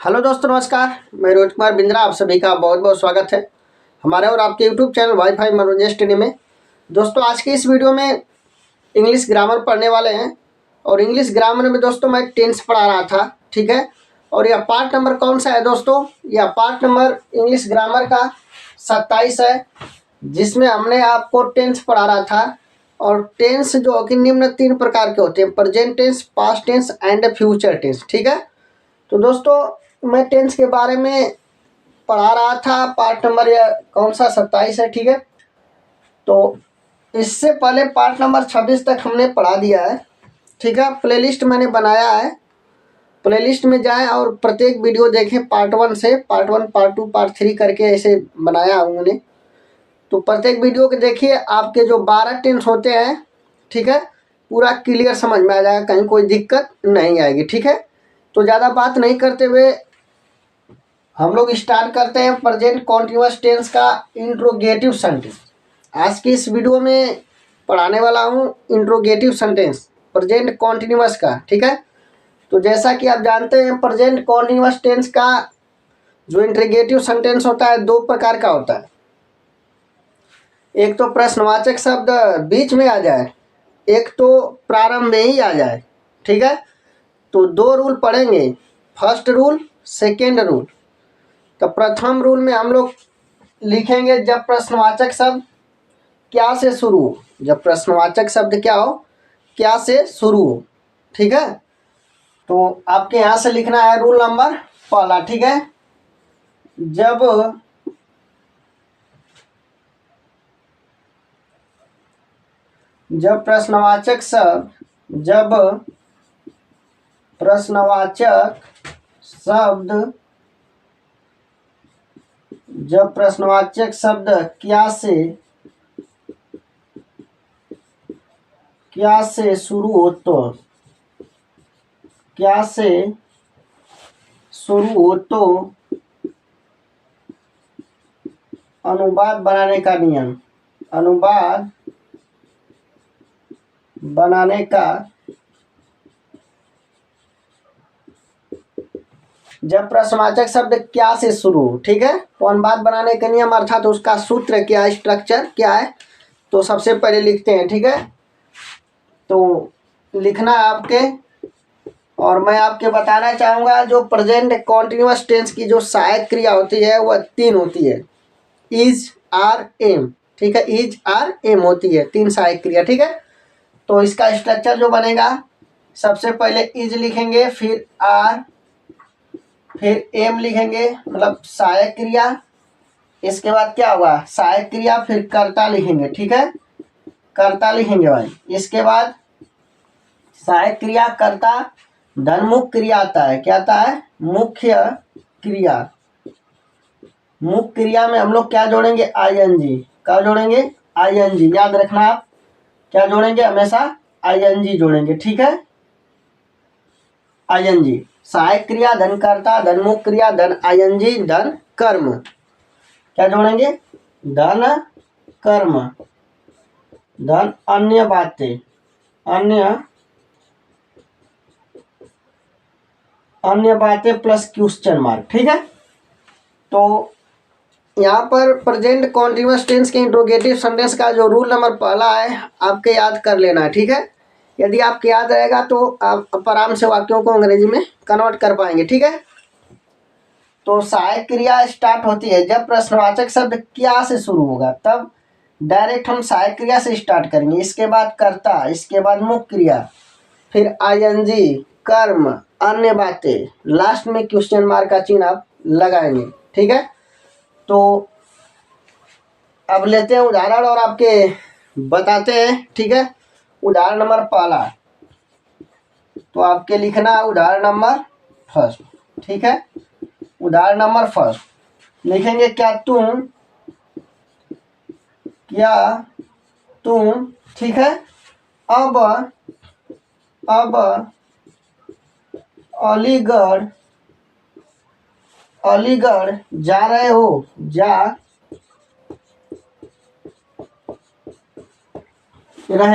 Hello दोस्तों, नमस्कार। मैं रोहित कुमार बिंद्रा, आप सभी का बहुत बहुत स्वागत है हमारे और आपके यूट्यूब चैनल वाईफाई मनोरंजन स्टडी में। दोस्तों, आज की इस वीडियो में इंग्लिश ग्रामर पढ़ने वाले हैं और इंग्लिश ग्रामर में दोस्तों मैं टेंस पढ़ा रहा था, ठीक है। और यह पार्ट नंबर कौन सा है दोस्तों? यह पार्ट नंबर इंग्लिश ग्रामर का 27 है, जिसमें हमने आपको टेंस पढ़ा रहा था। और टेंस जो कि निम्न 3 प्रकार के होते हैं: present tense, past tense and future tense, ठीक है। तो दोस्तों, मैं टेंस के बारे में पढ़ा रहा था। पार्ट नंबर यह कौन सा 27 है, ठीक है। तो इससे पहले पार्ट नंबर 26 तक हमने पढ़ा दिया है, ठीक है। प्लेलिस्ट मैंने बनाया है, प्लेलिस्ट में जाएं और प्रत्येक वीडियो देखें। पार्ट 1 से पार्ट 1, पार्ट 2, पार्ट 3 करके ऐसे बनाया हूँ मैंने। तो प्रत्येक वीडियो के देखिए, आपके जो 12 टेंस होते हैं, ठीक है, पूरा क्लियर समझ में आ जाएगा, कहीं कोई दिक्कत नहीं आएगी, ठीक है। तो ज़्यादा बात नहीं करते हुए हम लोग स्टार्ट करते हैं प्रेजेंट कॉन्टिन्यूअस टेंस का इंट्रोगेटिव सेंटेंस। आज की इस वीडियो में पढ़ाने वाला हूँ इंट्रोगेटिव सेंटेंस प्रेजेंट कॉन्टिन्यूअस का, ठीक है। तो जैसा कि आप जानते हैं, प्रेजेंट कॉन्टिन्यूअस टेंस का जो इंट्रोगेटिव सेंटेंस होता है 2 प्रकार का होता है। एक तो प्रश्नवाचक शब्द बीच में आ जाए, एक तो प्रारंभ में ही आ जाए, ठीक है। तो 2 रूल पढ़ेंगे, फर्स्ट रूल, सेकेंड रूल। तो प्रथम रूल में हम लोग लिखेंगे जब प्रश्नवाचक शब्द क्या से शुरू हो। जब प्रश्नवाचक शब्द क्या हो, क्या से शुरू हो, ठीक है। तो आपके यहाँ से लिखना है रूल नंबर पहला, ठीक है। जब प्रश्नवाचक शब्द क्या से शुरू हो तो अनुवाद बनाने का जब प्रश्नवाचक शब्द क्या से शुरू हो, ठीक है, तो अनुवाद बनाने का नियम अर्थात तो उसका सूत्र क्या है, स्ट्रक्चर क्या है, तो सबसे पहले लिखते हैं, ठीक है। तो लिखना है आपके, और मैं आपके बताना चाहूँगा जो प्रेजेंट कॉन्टिन्यूअस टेंस की जो सहायक क्रिया होती है वह 3 होती है: इज, आर, एम, ठीक है। इज, आर, एम होती है 3 सहायक क्रिया, ठीक है। तो इसका स्ट्रक्चर जो बनेगा, सबसे पहले इज लिखेंगे, फिर आर, फिर एम लिखेंगे, मतलब सहायक क्रिया। इसके बाद क्या होगा, सहायक क्रिया, फिर कर्ता लिखेंगे, ठीक है, कर्ता लिखेंगे भाई। इसके बाद सहायक क्रिया, कर्ता, धन मुख्य क्रिया आता है। क्या आता है? मुख्य क्रिया। मुख्य क्रिया में हम लोग क्या जोड़ेंगे? आईएनजी। क्या जोड़ेंगे? आईएनजी। याद रखना आप, क्या जोड़ेंगे? हमेशा आईएनजी जोड़ेंगे, ठीक है। आईएनजी, सहायक क्रिया, धन कर्ता, धन मुख्य क्रिया, धन आईएनजी, धन कर्म। क्या जोड़ेंगे? धन कर्म, धन अन्य बातें, अन्य बातें प्लस क्वेश्चन मार्क, ठीक है। तो यहाँ पर प्रेजेंट कॉन्टिन्यूअस टेंस के इंट्रोगेटिव सेंटेंस का जो रूल नंबर पहला है, आपके याद कर लेना है, ठीक है। यदि आपके याद रहेगा तो आप आराम से वाक्यों को अंग्रेजी में कन्वर्ट कर पाएंगे, ठीक है। तो सहायक क्रिया स्टार्ट होती है जब प्रश्नवाचक शब्द क्या से शुरू होगा, तब डायरेक्ट हम सहायक क्रिया से स्टार्ट करेंगे। इसके बाद कर्ता, इसके बाद मुख्य क्रिया, फिर आईएनजी, कर्म, अन्य बातें, लास्ट में क्वेश्चन मार्क का चिन्ह आप लगाएंगे, ठीक है। तो अब लेते हैं उदाहरण और आपके बताते हैं, ठीक है। उदाहरण नंबर पहला, तो आपके लिखना है उदाहरण नंबर फर्स्ट, ठीक है। उदाहरण नंबर फर्स्ट लिखेंगे, क्या तुम, ठीक है। अब अलीगढ़ जा रहे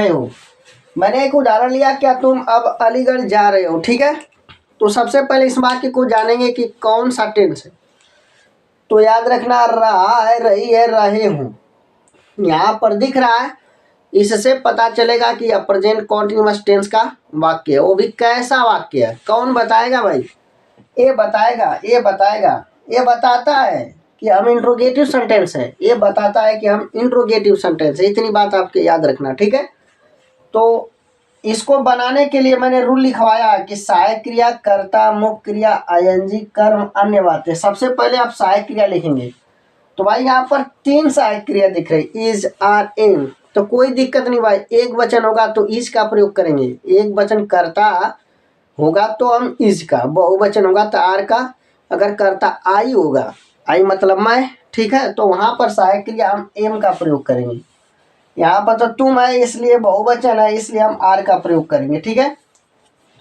हो, मैंने एक उदाहरण लिया, क्या तुम अब अलीगढ़ जा रहे हो, ठीक है। तो सबसे पहले इस वाक्य को जानेंगे कि कौन सा टेंस है। तो याद रखना, रहा है, रही है, रहे हूँ, यहाँ पर दिख रहा है, इससे पता चलेगा कि यह प्रेजेंट कॉन्टिन्यूअस टेंस का वाक्य है। वो भी कैसा वाक्य है, कौन बताएगा भाई? ये बताएगा, ये बताएगा, ये बताता है कि हम इंट्रोगेटिव सेंटेंस है, ये बताता है कि हम इंट्रोगेटिव सेंटेंस है। इतनी बात आपके याद रखना, ठीक है। तो इसको बनाने के लिए मैंने रूल लिखवाया कि सहायक क्रिया, कर्ता, मुख्य क्रिया, आईएनजी, कर्म, अन्य बातें। सबसे पहले आप सहायक क्रिया लिखेंगे। तो भाई यहाँ पर 3 सहायक क्रिया दिख रही, इज, आर, एम। तो कोई दिक्कत नहीं भाई, एक वचन होगा तो इज का प्रयोग करेंगे, एक वचन कर्ता होगा तो हम इज का, बहुवचन होगा तो आर का, अगर कर्ता आई होगा, आई मतलब मैं, ठीक है, तो वहां पर सहायक क्रिया हम एम का प्रयोग करेंगे। यहाँ पर तो तुम है इसलिए बहुवचन है, इसलिए हम आर का प्रयोग करेंगे, ठीक है।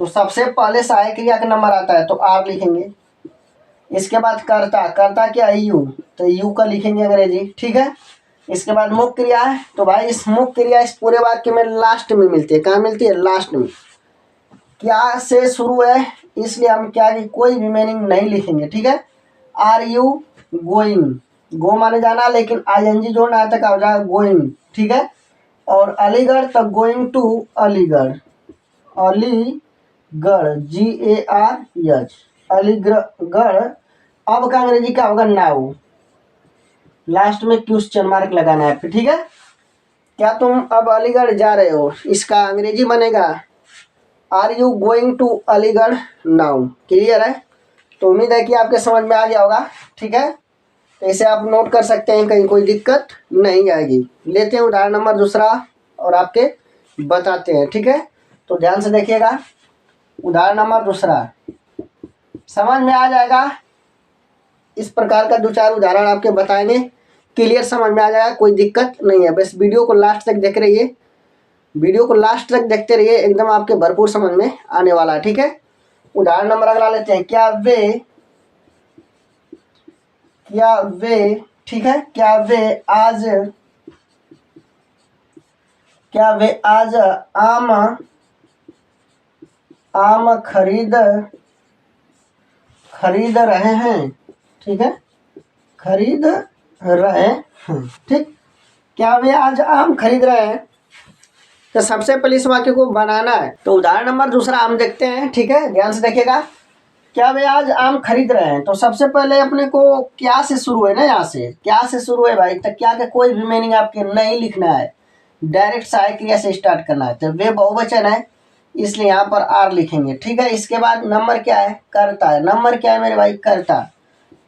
तो सबसे पहले सहायक क्रिया का नंबर आता है तो आर लिखेंगे। इसके बाद कर्ता, कर्ता क्या है? यू, तो यू का लिखेंगे अंग्रेजी, ठीक है। इसके बाद मुख्य क्रिया है, तो भाई इस मुख्य क्रिया इस पूरे वाक्य में लास्ट में मिलती है। कहाँ मिलती है? लास्ट में। क्या से शुरू है, इसलिए हम क्या की कोई भी मीनिंग नहीं लिखेंगे, ठीक है। आर यू गोइंग, गो माने जाना, लेकिन आईएनजी जोड़ना है तो क्या हो जाएगा? गोइंग, ठीक है। और अलीगढ़, तब going to Aligarh, Aligarh, GARH, Aligarh. अब का अंग्रेजी क्या होगा? नाउ। लास्ट में क्वेश्चन मार्क लगाना है, ठीक है। क्या तुम अब अलीगढ़ जा रहे हो, इसका अंग्रेजी बनेगा are you going to Aligarh now. Clear है? तो उम्मीद है कि आपके समझ में आ गया होगा, ठीक है। तो इसे आप नोट कर सकते हैं, कहीं कोई दिक्कत नहीं आएगी। लेते हैं उदाहरण नंबर दूसरा और आपके बताते हैं, ठीक है। तो ध्यान से देखिएगा, उदाहरण नंबर दूसरा समझ में आ जाएगा। इस प्रकार का 2-4 उदाहरण आपके बताएंगे, क्लियर समझ में आ जाएगा, कोई दिक्कत नहीं है। बस वीडियो को लास्ट तक देख रहिए, वीडियो को लास्ट तक देखते रहिए, एकदम आपके भरपूर समझ में आने वाला है, ठीक है। उदाहरण नंबर अगला लेते हैं, क्या वे, ठीक है, क्या वे आज आम खरीद रहे हैं, ठीक है, खरीद रहे हैं, ठीक। क्या वे आज आम खरीद रहे हैं? तो सबसे पहले इस वाक्य को बनाना है। तो उदाहरण नंबर दूसरा हम देखते हैं, ठीक है, ध्यान से देखिएगा। क्या वे आज आम खरीद रहे हैं? तो सबसे पहले अपने को क्या से शुरू है ना, यहाँ से क्या से शुरू है भाई, तो क्या का कोई भी मीनिंग आपके नहीं लिखना है, डायरेक्ट सहायक क्रिया से स्टार्ट करना है। तो वे बहुवचन है, इसलिए यहाँ पर आर लिखेंगे, ठीक है। इसके बाद नंबर क्या है? कर्ता है। नंबर क्या है मेरे भाई? कर्ता,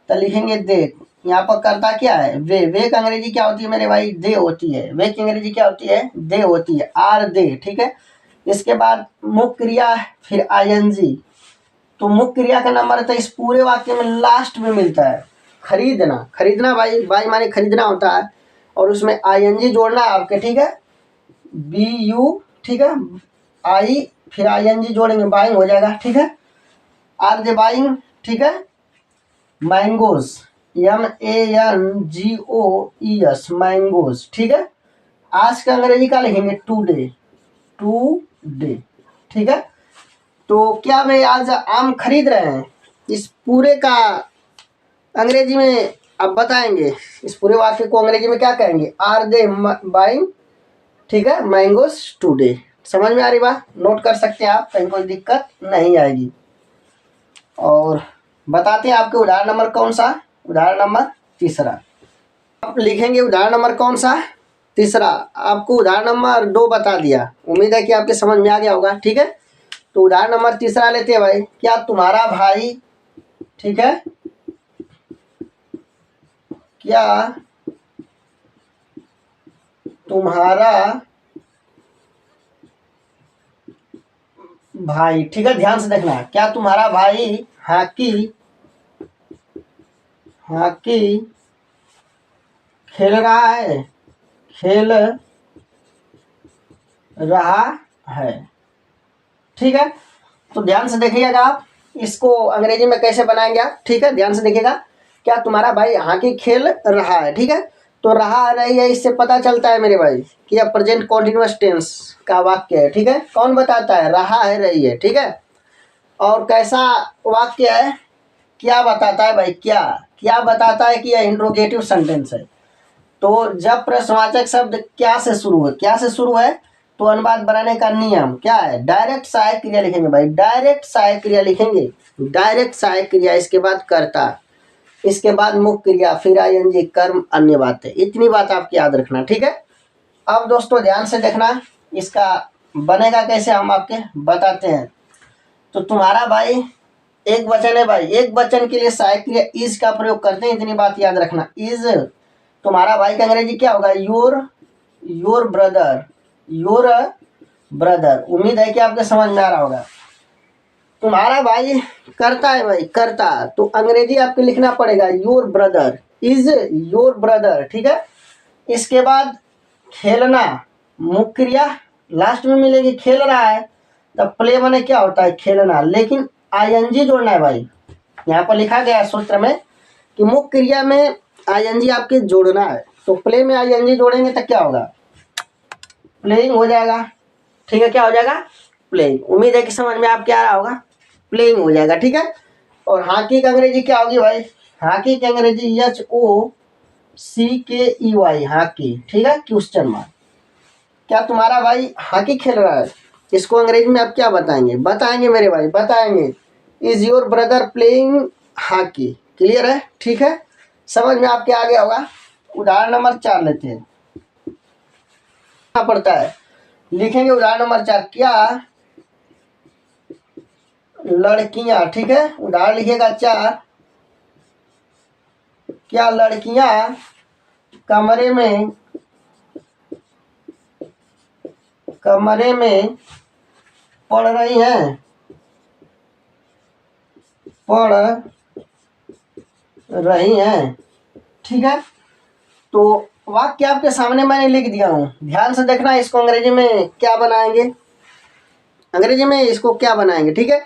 तो लिखेंगे दे। यहाँ पर कर्ता क्या है? वे का अंग्रेजी क्या होती है मेरे भाई? दे होती है। वे की अंग्रेजी क्या होती है? दे होती है, आर दे, ठीक है। इसके बाद मुख्य क्रिया, फिर आईएनजी। तो मुख्य क्रिया का नंबर तो इस पूरे वाक्य में लास्ट में मिलता है, खरीदना। खरीदना भाई माने खरीदना होता है, और उसमें आईएनजी जोड़ना है आपके, ठीक है, BU, ठीक है, आई, फिर आईएनजी जोड़ेंगे, बाइंग हो जाएगा, ठीक है। आर दे बाइंग, ठीक है। मैंगोज, MANGOES, मैंगोज, ठीक है। आज का अंग्रेजी का लिखेंगे टुडे, ठीक है। तो क्या वे आज आम खरीद रहे हैं, इस पूरे का अंग्रेजी में आप बताएंगे, इस पूरे वाक्य को अंग्रेजी में क्या कहेंगे? आर दे बाइंग, ठीक है, मैंगोज टुडे। समझ में आ रही बात? नोट कर सकते हैं आप, कहीं कोई दिक्कत नहीं आएगी। और बताते हैं आपके उदाहरण नंबर कौन सा? उदाहरण नंबर तीसरा आप लिखेंगे। उदाहरण नंबर कौन सा? तीसरा। आपको उदाहरण नंबर 2 बता दिया, उम्मीद है कि आपके समझ में आ गया होगा, ठीक है। तो उदाहरण नंबर तीसरा लेते हैं भाई, क्या तुम्हारा भाई, ठीक है, क्या तुम्हारा भाई, ठीक है, ध्यान से देखना, क्या तुम्हारा भाई हॉकी खेल रहा है, ठीक है। तो ध्यान से देखिएगा आप, इसको अंग्रेजी में कैसे बनाएंगे आप, ठीक है, ध्यान से देखिएगा। क्या तुम्हारा भाई हॉकी खेल रहा है, ठीक है। तो रहा रही है, इससे पता चलता है मेरे भाई कि यह प्रेजेंट कॉन्टिन्यूअस टेंस का वाक्य है, ठीक है। कौन बताता है? रहा है, रही है, ठीक है। और कैसा वाक्य है, क्या बताता है भाई, क्या क्या बताता है कि यह इंट्रोगेटिव सेंटेंस है। तो जब प्रश्नवाचक शब्द क्या से शुरू है, क्या से शुरू है, तो अनुवाद बनाने का नियम क्या है, डायरेक्ट सहायक क्रिया लिखेंगे भाई, डायरेक्ट सहायक क्रिया लिखेंगे, डायरेक्ट सहायक क्रिया, इसके बाद कर्ता, इसके बाद मुख्य क्रिया, फिर आईएनजी, कर्म, अन्य बातें। इतनी बात आपकी याद रखना, ठीक है। अब दोस्तों ध्यान से देखना, इसका बनेगा कैसे हम आपके बताते हैं। तो तुम्हारा भाई एक वचन है भाई, एक वचन के लिए सहायक क्रिया इज का प्रयोग करते हैं, इतनी बात याद रखना। इज तुम्हारा भाई का अंग्रेजी क्या होगा, योर ब्रदर, योर ब्रदर। उम्मीद है कि आपको समझ में आ रहा होगा। तुम्हारा भाई करता है भाई, करता, तो अंग्रेजी आपको लिखना पड़ेगा your brother, is your brother, ठीक है। इसके बाद खेलना, मुख्य क्रिया लास्ट में मिलेगी, खेल रहा है, तब प्ले माने क्या होता है, खेलना, लेकिन आईएनजी जोड़ना है भाई। यहाँ पर लिखा गया है सूत्र में कि मुख्य क्रिया में आईएनजी आपके जोड़ना है, तो प्ले में आईएनजी जोड़ेंगे तो क्या होगा, प्लेइंग हो जाएगा, ठीक है। क्या हो जाएगा, प्लेइंग। उम्मीद है कि समझ में आपके आ रहा होगा, प्लेइंग हो जाएगा, ठीक है। और हॉकी की अंग्रेजी क्या होगी भाई, हॉकी की अंग्रेजी HOCKEY, हॉकी, ठीक है, क्वेश्चन मार्क। क्या तुम्हारा भाई हॉकी खेल रहा है, इसको अंग्रेजी में आप क्या बताएंगे, बताएंगे मेरे भाई, बताएंगे is your brother playing hockey. Clear है, ठीक है, समझ में आपके आ गया होगा। उदाहरण नंबर 4 लेते हैं, पड़ता है, लिखेंगे उदाहरण नंबर 4, क्या लड़कियां, ठीक है, उदाहरण लिखिएगा 4, क्या लड़कियां कमरे में पढ़ रही हैं, पढ़ रही हैं, ठीक है। तो वाक्य आपके सामने मैंने लिख दिया हूँ, ध्यान से देखना, इसको अंग्रेजी में क्या बनाएंगे, अंग्रेजी में इसको क्या बनाएंगे, ठीक है,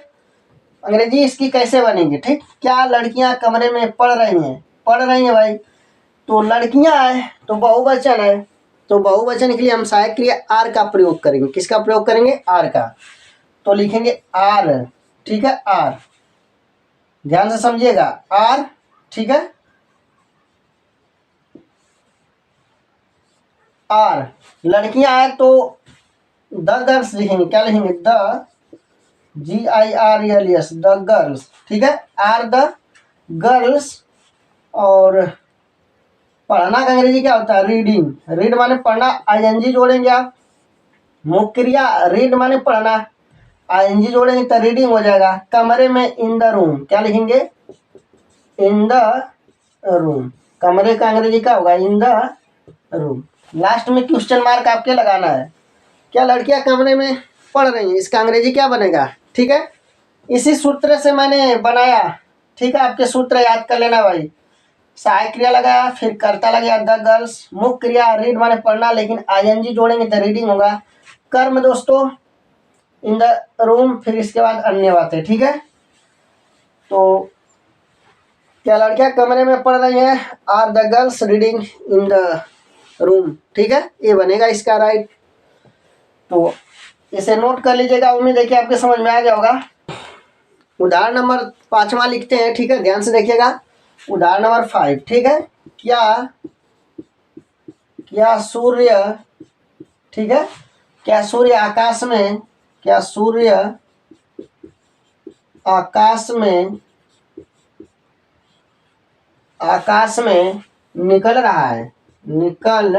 अंग्रेजी इसकी कैसे बनेगी, ठीक। क्या लड़कियां कमरे में पढ़ रही हैं, पढ़ रही हैं भाई, तो लड़कियां है तो बहुवचन है, तो बहुवचन के लिए हम सहायक क्रिया आर का प्रयोग करेंगे, किसका प्रयोग करेंगे, आर का। तो लिखेंगे आर, ठीक है, आर, ध्यान से समझिएगा, आर, ठीक है, आर। लड़कियां हैं तो द गर्ल्स लिखेंगे, क्या लिखेंगे, द GIRLS, द गर्ल्स, ठीक है, आर द गर्ल्स। और पढ़ना का अंग्रेजी क्या होता है, रीडिंग, रीड माने पढ़ना, आईएनजी जोड़ेंगे आप, मुख्य क्रिया रीड माने पढ़ना, आईएनजी जोड़ेंगे तो रीडिंग हो जाएगा। कमरे में, इन द रूम, क्या लिखेंगे, इन द रूम, कमरे का अंग्रेजी क्या होगा, इन द रूम। लास्ट में क्वेश्चन मार्क आपके लगाना है, क्या लड़कियां कमरे में पढ़ रही हैं, इसका अंग्रेजी क्या बनेगा, ठीक है। इसी सूत्र से मैंने बनाया, ठीक है, आपके सूत्र याद कर लेना भाई। सहायक क्रिया लगाया, फिर कर्ता लगाया द गर्ल्स, मुख्य क्रिया रीड माने पढ़ना, लेकिन आईएनजी जोड़ेंगे तो रीडिंग होगा। कर्म दोस्तों इन द रूम, फिर इसके बाद अन्य बातें, ठीक है। तो क्या लड़कियां कमरे में पढ़ रही हैं, are the girls reading in the room, ठीक है, ये बनेगा इसका राइट। तो इसे नोट कर लीजिएगा, उम्मीद है कि आपके समझ में आ गया होगा। उदाहरण नंबर 5वां लिखते हैं, ठीक है, ध्यान से देखिएगा, उदाहरण नंबर 5, ठीक है, क्या सूर्य, ठीक है, क्या सूर्य आकाश में, क्या सूर्य आकाश में निकल रहा है, निकल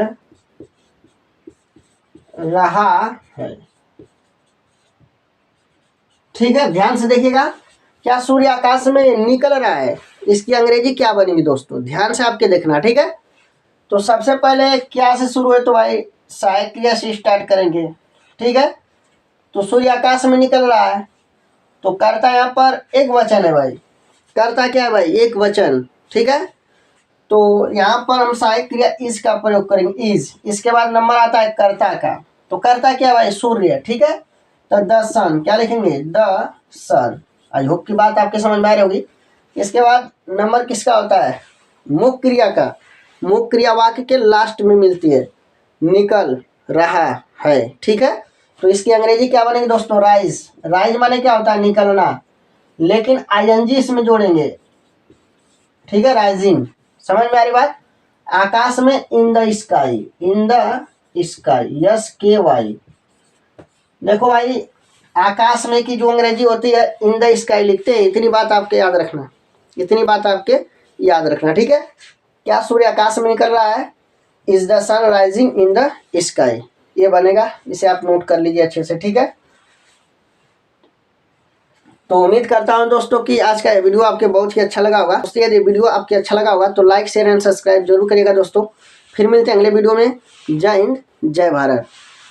रहा है, ठीक है, ध्यान से देखिएगा, क्या सूर्य आकाश में निकल रहा है, इसकी अंग्रेजी क्या बनेगी दोस्तों, ध्यान से आपके देखना, ठीक है। तो सबसे पहले क्या से शुरू है, तो भाई सहायक क्रिया से स्टार्ट करेंगे, ठीक है। तो सूर्य आकाश में निकल रहा है, तो कर्ता यहाँ पर एक वचन है भाई, कर्ता क्या है भाई, एक वचन, ठीक है। तो यहाँ पर हम सहायक क्रिया इज का प्रयोग करेंगे, इज, इसके बाद नंबर आता है कर्ता का, तो कर्ता क्या है भाई, सूर्य, ठीक है। तो द सन, क्या लिखेंगे, द सन। आई होप की बात आपके समझ में आ रही होगी। इसके बाद नंबर किसका होता है, मुख्य क्रिया का, मुख्य क्रिया वाक्य के लास्ट में मिलती है, निकल रहा है, ठीक है। तो इसकी अंग्रेजी क्या बनेगी दोस्तों, राइज, राइज माने क्या होता है, निकलना, लेकिन आईएनजी इसमें जोड़ेंगे, ठीक है। राइजिंग, समझ में आ रही बात। आकाश में इन the sky, in the sky, SKY। देखो भाई, आकाश में की जो अंग्रेजी होती है इन द स्काई लिखते हैं। इतनी बात आपके याद रखना, इतनी बात आपके याद रखना, ठीक है। क्या सूर्य आकाश में निकल रहा है? Is the sun rising in the sky, ये बनेगा। इसे आप नोट कर लीजिए अच्छे से, ठीक है। तो उम्मीद करता हूं दोस्तों कि आज का वीडियो आपके बहुत ही अच्छा लगा होगा। दोस्तों यदि वीडियो आपके अच्छा लगा होगा तो लाइक शेयर एंड सब्सक्राइब जरूर करिएगा दोस्तों। फिर मिलते हैं अगले वीडियो में। जय हिंद, जय भारत।